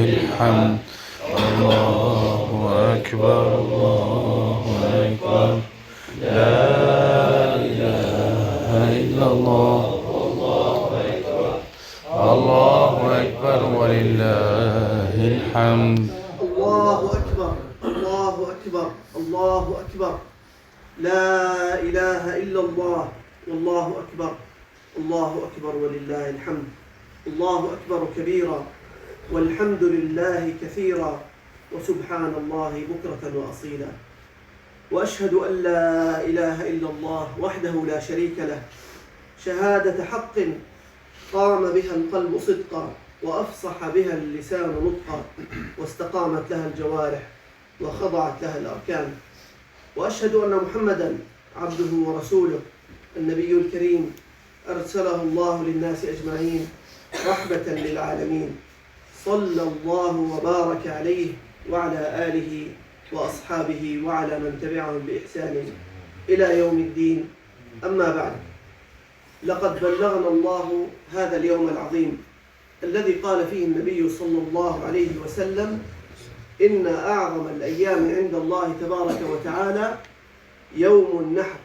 الحمد. الله أكبر الله أكبر لا إله إلا الله الله أكبر ولله الحمد. الله أكبر الله أكبر الله أكبر لا إله إلا الله والله أكبر الله أكبر ولله الحمد. الله أكبر كبيرا والحمد لله كثيرا وسبحان الله بكرة وأصيلا. وأشهد أن لا إله إلا الله وحده لا شريك له شهادة حق قام بها القلب صدقا وأفصح بها اللسان نطقا واستقامت لها الجوارح وخضعت لها الأركان. وأشهد أن محمدا عبده ورسوله النبي الكريم أرسله الله للناس أجمعين رحمة للعالمين. صلى الله وبارك عليه وعلى آله وأصحابه وعلى من تبعهم بإحسان إلى يوم الدين. أما بعد، لقد بلغنا الله هذا اليوم العظيم الذي قال فيه النبي صلى الله عليه وسلم: إن أعظم الأيام عند الله تبارك وتعالى يوم النحر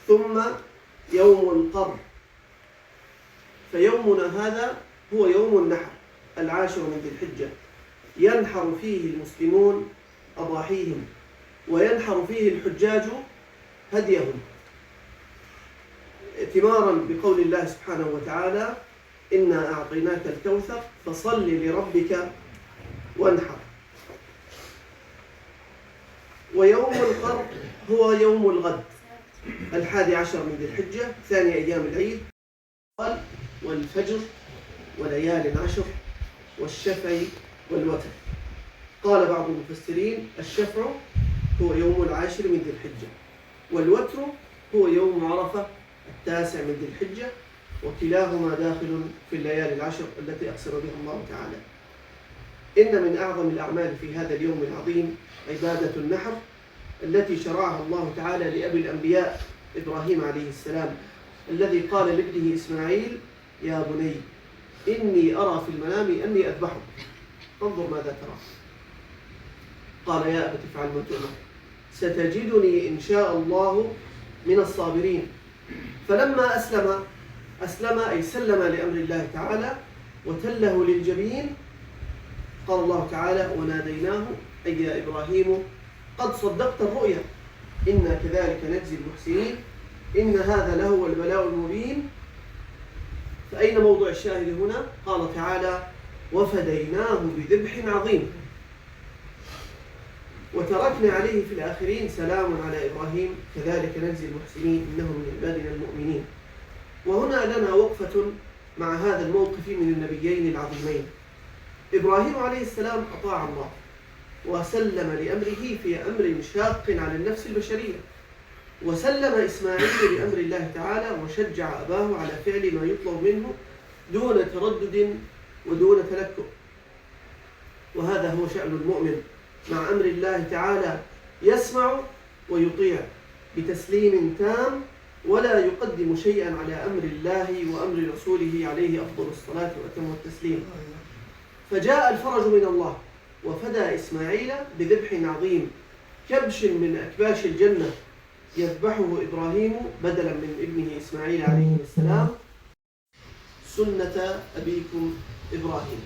ثم يوم القر. فيومنا هذا هو يوم النحر 10 من ذي الحجة، ينحر فيه المسلمون أضاحيهم وينحر فيه الحجاج هديهم ائتمارا بقول الله سبحانه وتعالى: إنا أعطيناك الكوثر فصل لربك وانحر. ويوم القر هو يوم الغد 11 من ذي الحجة، ثاني أيام العيد. قال: والفجر وليال عشر والشفع والوتر. قال بعض المفسرين: الشفع هو يوم 10 من ذي الحجة، والوتر هو يوم عرفة 9 من ذي الحجة، وكلاهما داخل في الليالي 10 التي أقسم بها الله تعالى. إن من أعظم الأعمال في هذا اليوم العظيم عبادة النحر التي شرعها الله تعالى لأبي الأنبياء إبراهيم عليه السلام، الذي قال لابنه إسماعيل: يا بني إني أرى في المنام أني أذبحك فانظر ماذا ترى. قال: يا أبت افعل ما تؤمر ستجدني إن شاء الله من الصابرين. فلما أسلم أي سلم لأمر الله تعالى وتله للجبين، قال الله تعالى: وناديناه أي يا إبراهيم قد صدقت الرؤيا إنا كذلك نجزي المحسنين إن هذا لهو البلاء المبين. فأين موضوع الشاهد هنا؟ قال تعالى: وفديناه بذبح عظيم وتركنا عليه في الآخرين سلام على إبراهيم كذلك نجزي المحسنين إنه من عبادنا المؤمنين. وهنا لنا وقفة مع هذا الموقف من النبيين العظيمين. إبراهيم عليه السلام أطاع الله وسلم لأمره في أمر شاق على النفس البشرية، وسلم إسماعيل لأمر الله تعالى وشجع أباه على فعل ما يطلب منه دون تردد ودون تلكؤ. وهذا هو شأن المؤمن مع أمر الله تعالى، يسمع ويطيع بتسليم تام ولا يقدم شيئا على أمر الله وأمر رسوله عليه أفضل الصلاة وأتم التسليم. فجاء الفرج من الله وفدى إسماعيل بذبح عظيم، كبش من أكباش الجنة يذبحه إبراهيم بدلا من ابنه إسماعيل عليه السلام، سنة أبيكم إبراهيم.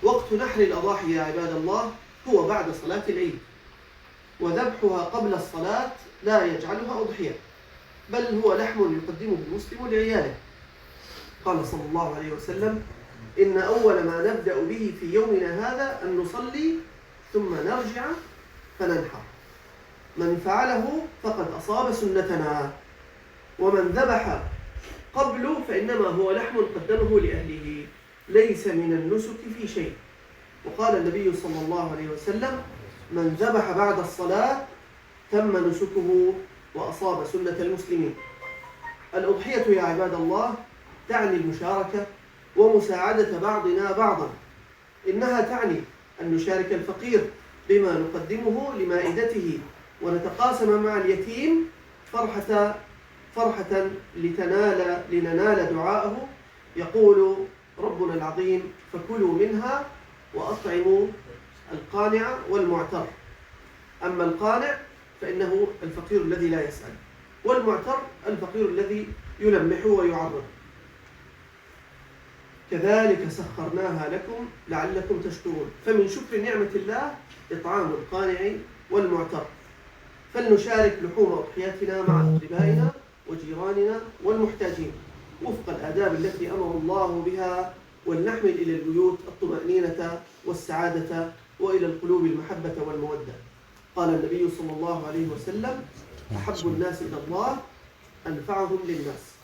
وقت نحر الأضاحي يا عباد الله هو بعد صلاة العيد، وذبحها قبل الصلاة لا يجعلها أضحية، بل هو لحم يقدمه المسلم لعياله. قال صلى الله عليه وسلم: إن أول ما نبدأ به في يومنا هذا أن نصلي ثم نرجع فننحر. من فعله فقد أصاب سنتنا، ومن ذبح قبل فإنما هو لحم قدمه لأهله، ليس من النسك في شيء. وقال النبي صلى الله عليه وسلم: من ذبح بعد الصلاة تم نسكه وأصاب سنة المسلمين. الأضحية يا عباد الله تعني المشاركة ومساعدة بعضنا بعضا. إنها تعني أن نشارك الفقير بما نقدمه لمائدته، ونتقاسم مع اليتيم فرحة لننال دعاءه. يقول ربنا العظيم: فكلوا منها وأطعموا القانع والمعتر. أما القانع فإنه الفقير الذي لا يسأل، والمعتر الفقير الذي يلمح ويعرض. كذلك سخرناها لكم لعلكم تشكرون. فمن شكر نعمة الله إطعام القانع والمعتر. فلنشارك لحوم أضحيتنا مع أقربائنا وجيراننا والمحتاجين وفق الآداب التي أمر الله بها، ولنحمل إلى البيوت الطمأنينة والسعادة، وإلى القلوب المحبة والمودة. قال النبي صلى الله عليه وسلم: أحب الناس إلى الله أنفعهم للناس،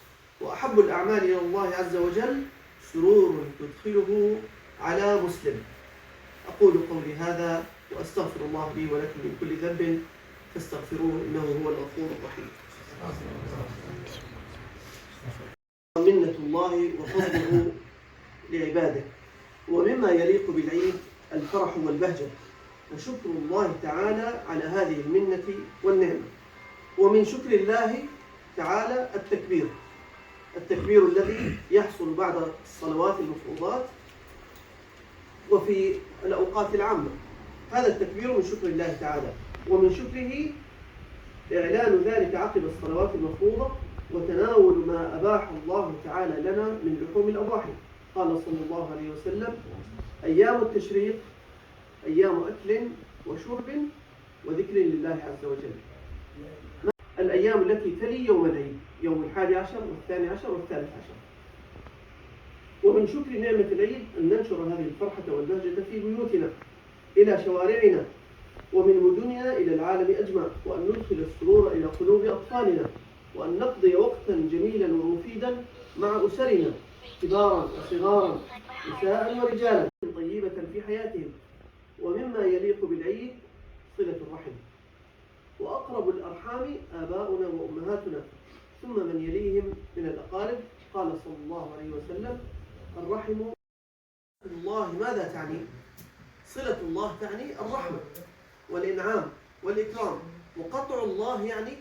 وأحب الأعمال إلى الله عز وجل سرور تدخله على مسلم. أقول قولي هذا وأستغفر الله لي ولكم من كل ذنب فاستغفروه إنه هو الغفور الرحيم. منة الله وفضله لعباده. ومما يليق بالعيد الفرح والبهجة وشكر الله تعالى على هذه المنة والنعمة. ومن شكر الله تعالى التكبير الذي يحصل بعد الصلوات المفروضات وفي الأوقات العامة. هذا التكبير من شكر الله تعالى. ومن شكره إعلان ذلك عقب الصلوات المفروضة وتناول ما أباح الله تعالى لنا من لحوم الأضاحي. قال صلى الله عليه وسلم: أيام التشريق أيام أكل وشرب وذكر لله عز وجل. الأيام التي تلي يوم العيد، يوم 11 و12 و13. ومن شكر نعمة العيد أن ننشر هذه الفرحة والبهجة في بيوتنا إلى شوارعنا ومن مدننا إلى العالم أجمع، وأن ندخل السرور إلى قلوب أطفالنا، وأن نقضي وقتا جميلا ومفيدا مع أسرنا كبارا وصغارا نساء ورجالا طيبة في حياتهم. ومما يليق بالعيد صلة الرحم، وأقرب الأرحام آباؤنا وأمهاتنا، ثم من يليهم من الأقارب. قال صلى الله عليه وسلم: الرحم الله. ماذا تعني؟ صلة الله تعني الرحمة والإنعام والإكرام، وقطع الله يعني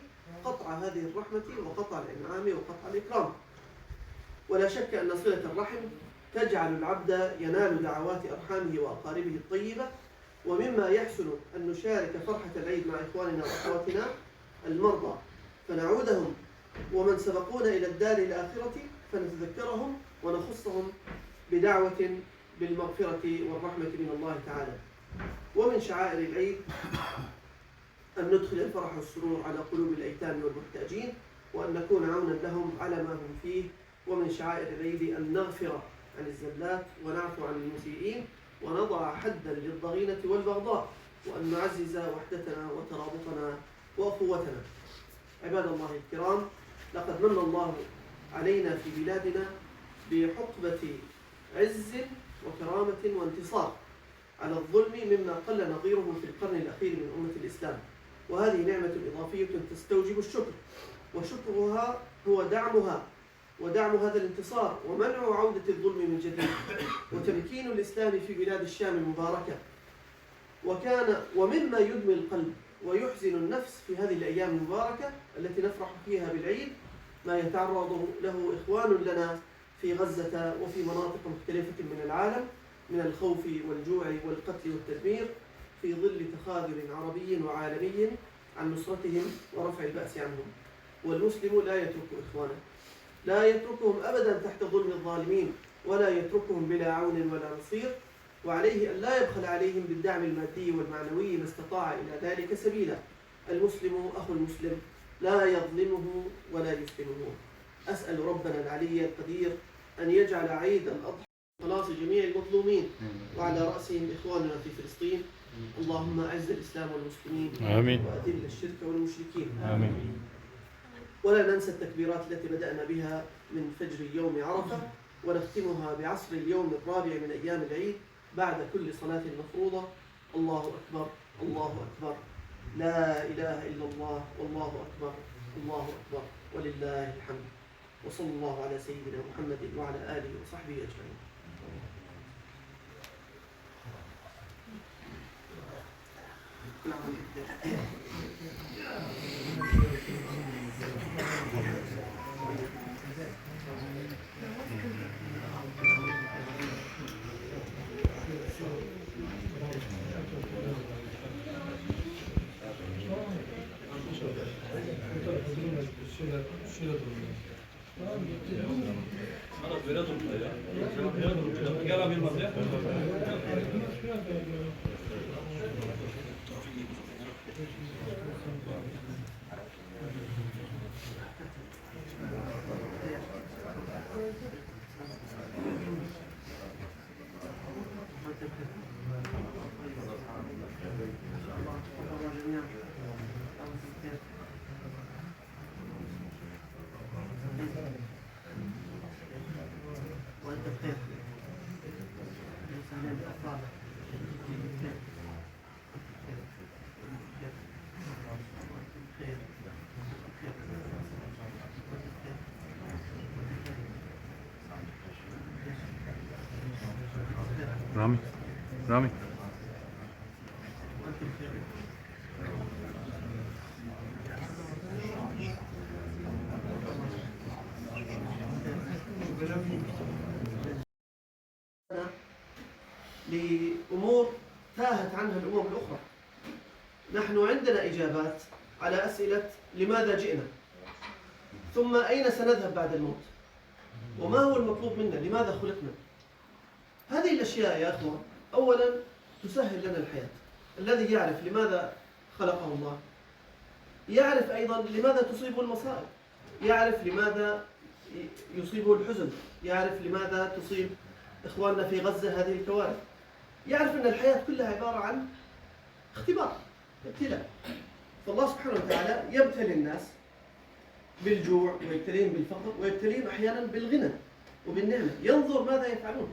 قطع هذه الرحمة وقطع الإنعام وقطع الإكرام. ولا شك أن صلة الرحم تجعل العبد ينال دعوات أرحامه وأقاربه الطيبة. ومما يحسن أن نشارك فرحة العيد مع إخواننا وأخواتنا المرضى فنعودهم، ومن سبقونا إلى الدار الآخرة فنتذكرهم ونخصهم بدعوة بالمغفرة والرحمة من الله تعالى. ومن شعائر العيد أن ندخل الفرح والسرور على قلوب الأيتام والمحتاجين، وأن نكون عونا لهم على ما هم فيه. ومن شعائر العيد أن نغفر عن الزلات ونعفو عن المسيئين، ونضع حدا للضغينة والبغضاء، وأن نعزز وحدتنا وترابطنا وأخوتنا. عباد الله الكرام، لقد من الله علينا في بلادنا بحقبة عز وكرامة وانتصار على الظلم مما قل نظيره في القرن الأخير من أمة الإسلام. وهذه نعمة إضافية تستوجب الشكر، وشكرها هو ودعم هذا الانتصار ومنع عودة الظلم من جديد وتمكين الإسلام في بلاد الشام المباركة. ومما يدمي القلب ويحزن النفس في هذه الأيام المباركة التي نفرح فيها بالعيد ما يتعرض له إخوان لنا في غزة وفي مناطق مختلفة من العالم من الخوف والجوع والقتل والتدمير، في ظل تخاذل عربي وعالمي عن نصرتهم ورفع البأس عنهم. والمسلم لا يترك إخوانه، لا يتركهم أبدا تحت ظلم الظالمين، ولا يتركهم بلا عون ولا نصير. وعليه أن لا يبخل عليهم بالدعم المادي والمعنوي ما استطاع إلى ذلك سبيلا. المسلم أخو المسلم لا يظلمه ولا يسلمه. أسأل ربنا العلي القدير أن يجعل عيد الأضحى خلاص جميع المظلومين، وعلى رأسهم إخواننا في فلسطين. اللهم أعز الإسلام والمسلمين، آمين، وأذل الشرك والمشركين، آمين. ولا ننسى التكبيرات التي بدأنا بها من فجر يوم عرفة، ونختمها بعصر اليوم الرابع من أيام العيد بعد كل صلاة مفروضة. الله أكبر، الله أكبر، لا إله إلا الله، والله أكبر، الله أكبر، ولله الحمد. وصلى الله على سيدنا محمد وعلى آله وصحبه أجمعين. وأنت بخير. رامي رامي لأمور تاهت عنها الأمم الأخرى. نحن عندنا إجابات على أسئلة لماذا جئنا، ثم أين سنذهب بعد الموت، وما هو المطلوب منا، لماذا خلقنا. هذه الأشياء يا أخوة أولا تسهل لنا الحياة. الذي يعرف لماذا خلقه الله يعرف أيضا لماذا تصيبه المصائب، يعرف لماذا يصيبه الحزن، يعرف لماذا تصيب إخواننا في غزة هذه الكوارث، يعرف أن الحياة كلها عبارة عن اختبار، ابتلاء. فالله سبحانه وتعالى يبتلي الناس بالجوع ويبتليهم بالفقر ويبتليهم أحيانا بالغنى وبالنعمة، ينظر ماذا يفعلون.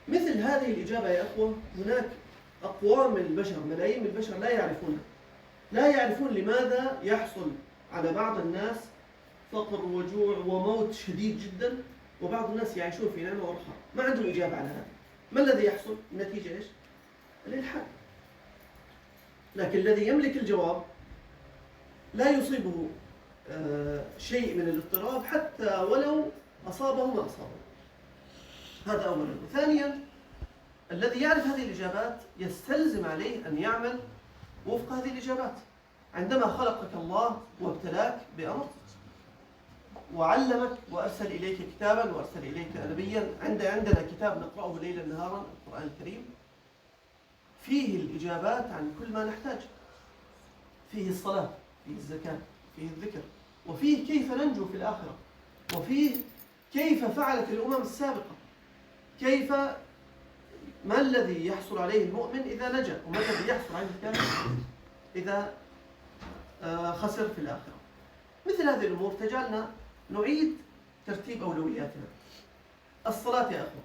مثل هذه الإجابة يا أخوة هناك أقوام من البشر، ملايين من البشر لا يعرفون لماذا يحصل على بعض الناس فقر وجوع وموت شديد جدا، وبعض الناس يعيشون في نعمة ورخاء. ما عندهم إجابة على هذا. ما الذي يحصل؟ النتيجة إيش؟ الإلحاد. لكن الذي يملك الجواب لا يصيبه شيء من الاضطراب حتى ولو أصابه ما أصابه. هذا أولا. ثانيا، الذي يعرف هذه الإجابات يستلزم عليه أن يعمل وفق هذه الإجابات. عندما خلقك الله وابتلاك بأمر وعلمك وأرسل إليك كتابا وأرسل إليك نبيا، عندنا كتاب نقرأه ليلا نهارا، القرآن الكريم، فيه الإجابات عن كل ما نحتاج. فيه الصلاة، فيه الزكاة، فيه الذكر، وفيه كيف ننجو في الآخرة، وفيه كيف فعلت الأمم السابقة، كيف ما الذي يحصل عليه المؤمن إذا نجا، وما الذي يحصل عليه الكافر إذا خسر في الآخرة. مثل هذه الأمور تجعلنا نعيد ترتيب أولوياتنا. الصلاة يا أخوة